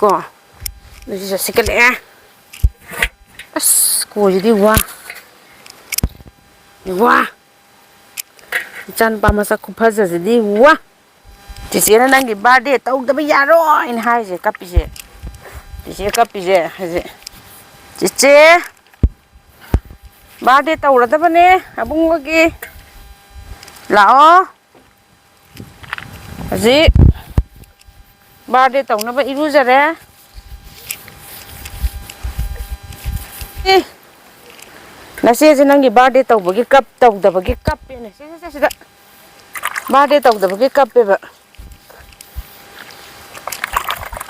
ko. Nusi sa sikale eh. As ko jadi wah. Wah. Chan pa masa ku phaja jadi wah. Tisi na nangi birthday tau da ba yaro in hai je kapi je. Tisi kapi je haje. Cici. Birthday tau ra da ba ne abung gi. Lao. Haji. Birthday tau na ba iru jare. Nasi je nangi birthday tau bagi cup tau da bagi cup ne. Sida. Birthday tau da bagi cup be ba.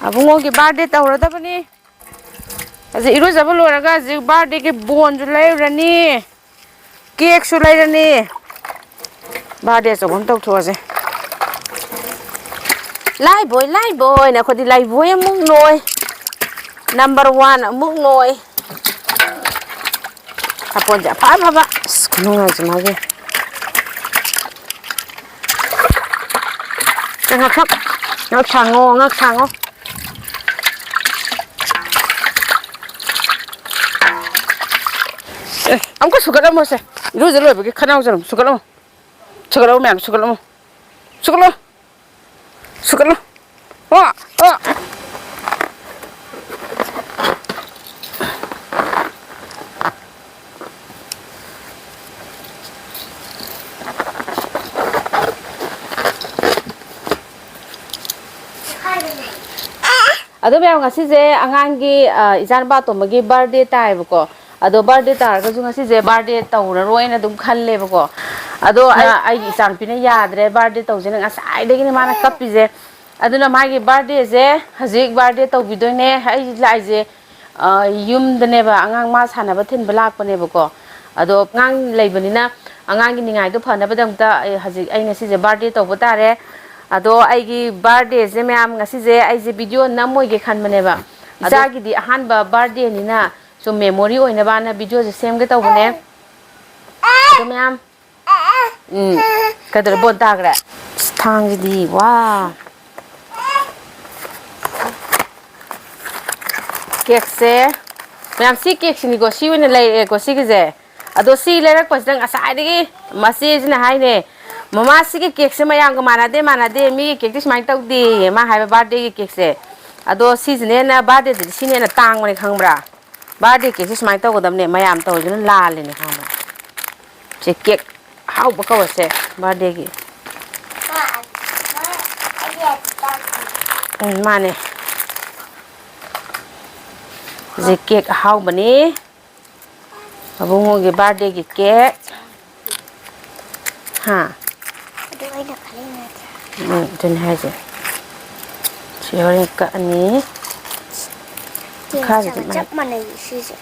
Abungo ki birthday tau ra da ba ni. Haji iru jaba lo ra ga ji birthday ke bon ju lai ra ni. Cake su lai ra ni. Birthday so gom tau tho je. Lai boy na khodi lai boy muk noi. Number 1 muk noi. Apa ja pa ba. Kununga jma ge. Ngak chango. Amko sugar mo se. Iru jelo be khanaw jaram sugar mo. Ma'am sugar mo. Wa. Ado me ngasi je angangi ijan ba to magi birthday tai bako ado birthday tar ga ju ngasi je birthday taura roina dum khalle bako ado ai isan pina yadre birthday tau je ngasai de ni mana kapi je aduna magi birthday je hazik birthday tau bidoine ai lai je yum dane ba angang ma sana ba thin balak pane bako ado ngang leibanina angang ni ngai do phana ba dam ta hazik ai ngasi je birthday tau botare ado aigi birthday je mayam ngasi je ai je video namoi ge khan mane ba Echagi di Ahanba birthday ni na so memory oina ba na video je sem ge taw bane ado mayam kadar bon tagra thang di wa cake se mayam si cake ni go si wina lai go si ge je ado si le rak pas dang asai de message na hai ne Mama si ke cake se mayam ga mana de mi cake dis mai tau di ma hai birthday ke cake se ado si ne na birthday de si ne na tang mane khangbra birthday cake dis mai tau godam ne mayam tau jun la le ne khangbra che cake how ba ka se birthday ki mane je cake how bani abungo ge birthday ki cake ha Then has it. She already got any. Chắp mà này xí xí.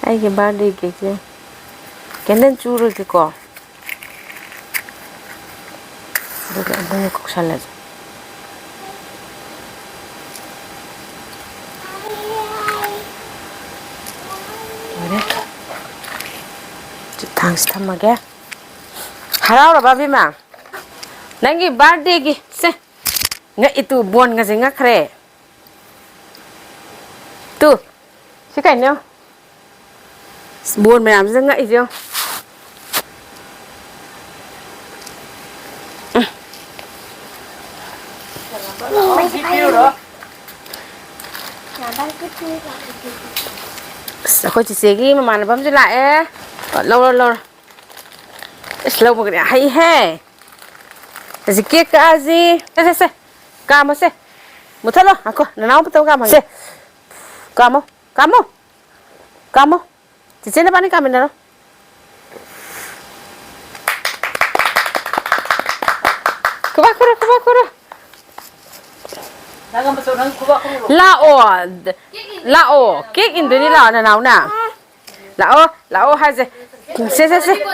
Ai cái ba đi kìa chứ. Cái nên chú rồi cái cỏ. Được rồi, đây cục salad. Thanks tamage. Harau ra babi ma. Nangi birthday gi se. Nga itu bon nga jinga khre. Tu. Si kai nyo. Bon me am jinga i jo. Sao chỉ xe gì mà nó bấm trở lại lâu lâu một cái hay he gì kia cái gì xe cam mà xe một thắt luôn à cô nó nấu tao cam mà xe cam chỉ trên nó bán cái cam mình đâu cô bác Lao cake in the lao na nào na lao hai se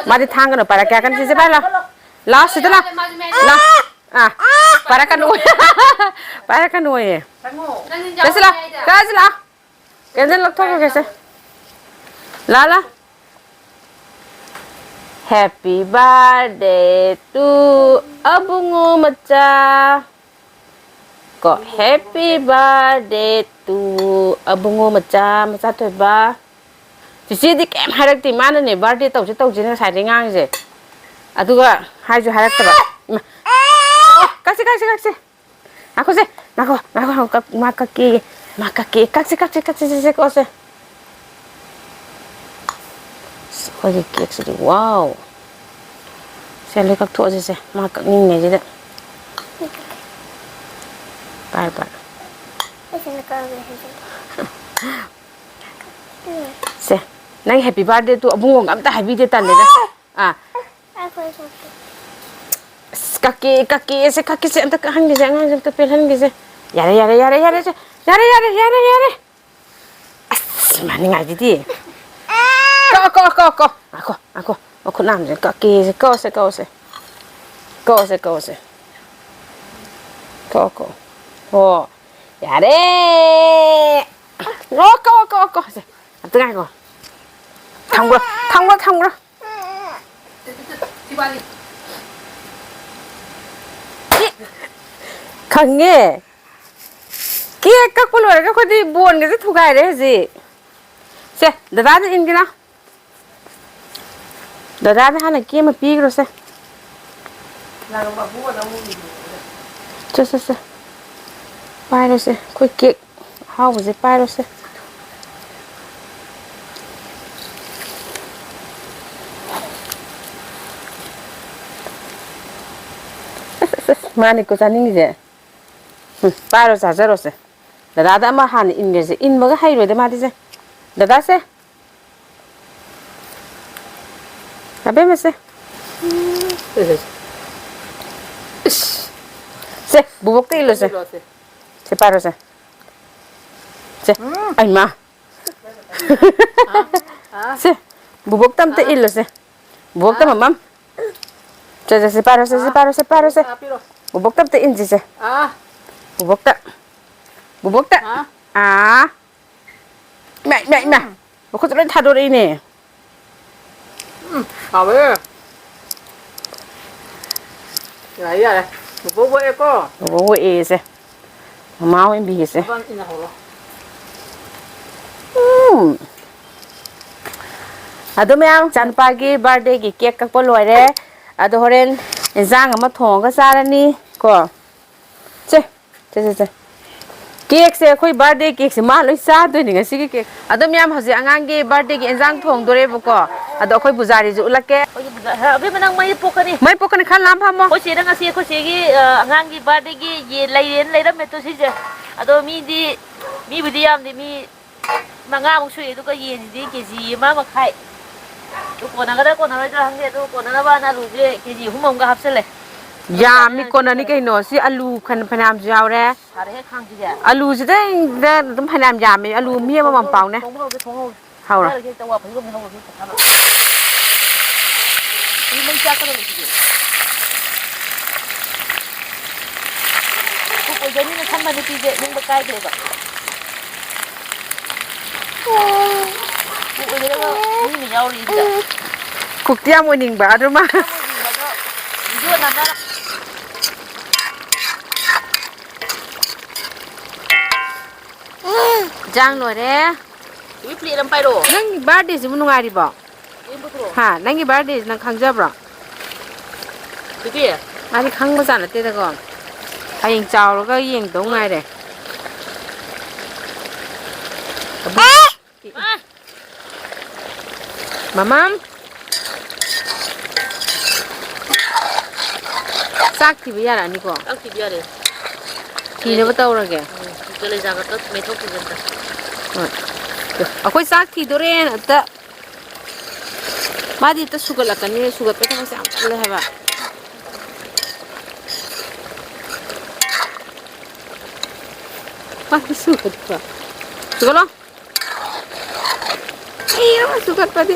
mari thang no para kya kan se ba la se la para kan no ye ka se la Candle lock thok ke se. La. Happy birthday to Abungo Macha. Ko happy birthday to Abungo Macha Macha thoi ba. Chị đi kem hai đứa mà này birthday tàu chứ nó xài đi ngang gì. À tôi gọi hai chú hai đứa tao. Các chị. Aku sih, aku makaki, kasih kau sih. Lagi kek sedih, wow. Saya lihat tu aja sih, makak ni aja deh. Bye. Sih, nang happy birthday tu, abang ngam tak happy day tan deh. Ah. Kaki se anta kahan ge jangan jam te pelhan ge se yare mani ngai di ko aku nam je kaki se ko oh yare ko se anta ngai ko thang bro Khanghe kia các con lồi các con đi buồn cái thu gài đấy gì xe đợt ra in cái nào đợt ra hai này kia mà pi rồi xe chưa pai rồi xe khôi kiệt hao vào gì pai rồi xe mà này có gia đình gì Paro sa zero se. Dada ma han in ge se. In ma ga hai ro de ma di se. Dada se. Abe me se. Se, bubok te lo se. Se paro se. Se. Ai ma. Se. Bubok tam te ilo se. Bubok tam mam. Se paro se. Bubok tam te in se. Bubuk tak? Ah. Mẹ. Bố không thể thay đổi đi nè. Hảo vậy. Đấy à. Bố vội cô. Bố vội sẽ. Mau em bị sẽ. Vâng, ina holo. Ado mẹ chan pagi birthday ki cake các bố lôi re. Ado horen giang ama thong ka sa ra ni ko. Che. Cake se khoi birthday cake se ma loi sa doi ni ngasi ki cake ado myam haji angang gi birthday gi enjang thong dore boko ado khoi bujari ju ulake abi manang mai pokani khan lam phamo ko se dang asi ko se gi angang gi birthday gi ye leiram me to si je ado mi budi yam di mi manga muk sui du ka ye di kg ma ma khai du ko na ga da hang de du ko na ba na lu je kg humom ga hapsele ya mi kona ni kai no si alu khan phanam jaw re sare he khang ji ja alu je da dum phanam ya mi alu mi ma pau ne hau ra ke tawa phai gom hau ni ta ba ni mai cha ka ni ji ko je ni na khan ma ni ti je ning ba kai de ba ko je da ni ni yaw ri ja cục tiam oi ning ba adu ma ju na na jang lo re wi pli ram pai ro nang birthday ji mun ngai ri ba ha nang gi birthday nang khang ja bra ti ani khang ma san te da ko hayeng chao lo ga yeng dong ngai de mamam sak thì bây giờ là như cô ăn thịt bia đấy thì nó bắt đầu rồi kìa cái này ra cái tết mấy thuốc thì dân à khối sak thì đồ ren ở đó mà đi tới sugar là cái này sugar cái thằng sáng lên hay vậy mà đi sugar lo sugar pa đi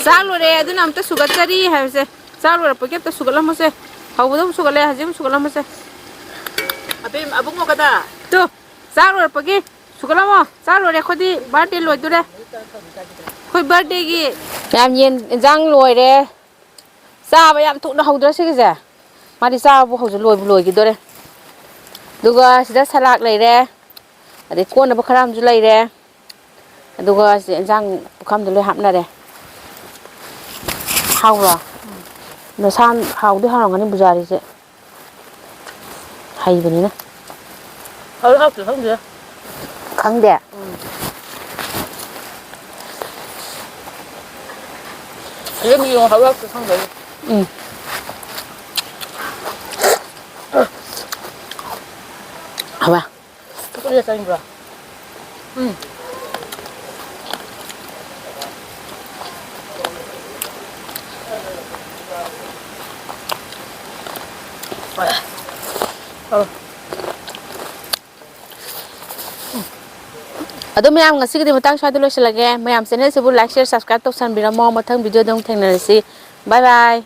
sak lo re adu nam ta sugar chari hai se sak lo ra paket ta sugar lam se hau bu sugar le hajim sugar lam se abim abung mo kada tu ꯆꯥꯛ ꯂꯣꯏꯔꯛꯄꯒꯤ ꯁꯨꯒꯠꯂꯝꯃꯣ ꯆꯥꯛ ꯂꯣꯏꯔꯦ ꯑꯩꯈꯣꯏꯗꯤ ꯕꯥꯔꯗꯦ ꯂꯣꯏꯗꯣꯔꯦ ꯑꯩꯈꯣꯏ ꯕꯥꯔꯗꯦꯒꯤ ꯌꯥꯝ ꯏꯟꯖꯥꯡ ꯂꯣꯏꯔꯦ ꯆꯥꯕ ꯌꯥꯝ ꯊꯨꯅ ꯍꯧꯗ꯭ꯔꯥ ꯁꯤꯒꯤꯁꯦ ꯃꯥꯗꯤ ꯆꯥꯕꯕꯨ ꯍꯧꯖꯤꯛ ꯂꯣꯏꯈꯤꯗꯣꯔꯦ ꯑꯗꯨꯒ ꯁꯤꯗ ꯁꯂꯥꯛ ꯂꯩꯔꯦ ꯑꯗꯩ ꯀꯣꯟꯅꯕ ꯈꯔ ꯑꯃꯁꯨ ꯂꯩꯔꯦ ꯑꯗꯨꯒ ꯁꯤ ꯏꯟꯖꯥꯡ ꯄꯨꯈꯝꯗ ꯂꯣꯏ ꯍꯥꯞꯅꯔꯦ ꯍꯥꯎꯕ꯭ꯔꯣ ꯅꯁꯥ ꯍꯥꯎꯗꯤ ꯍꯥꯎꯔꯝꯒꯅꯤ ꯕꯨꯖꯥꯔꯤꯁꯦ ꯍꯩꯕꯅꯤꯅ ꯍꯥꯎꯇꯦ ꯈꯪꯗꯦ ꯈꯪꯗꯦ ꯑꯗꯨꯝ ꯌꯦꯡꯉꯣ ꯍꯥꯎꯇꯦ ꯈꯪꯗꯦ ꯍꯥꯎꯕ ꯀꯨꯀꯔꯗ ꯆꯪꯕ꯭ꯔꯣ ꯑꯗꯣ ꯃꯌꯥꯝ ꯉꯁꯤꯒꯤꯗꯤ ꯃꯇꯥꯡ ꯁ꯭ꯋꯥꯏꯗ ꯂꯣꯏꯁꯤꯜꯂꯒꯦ ꯃꯌꯥꯝ ꯆꯦꯅꯦꯜꯁꯤꯕꯨ ꯂꯥꯏꯛ ꯁꯤꯌꯔ ꯁꯕꯁꯀ꯭ꯔꯥꯏꯕ ꯇꯧꯁꯟꯕꯤꯔꯝꯃꯣ ꯃꯊꯪ ꯚꯤꯗꯤꯑꯣꯗ ꯑꯃꯨꯛ ꯊꯦꯡꯅꯔꯁꯤ ꯕꯥꯏ ꯕꯥꯏ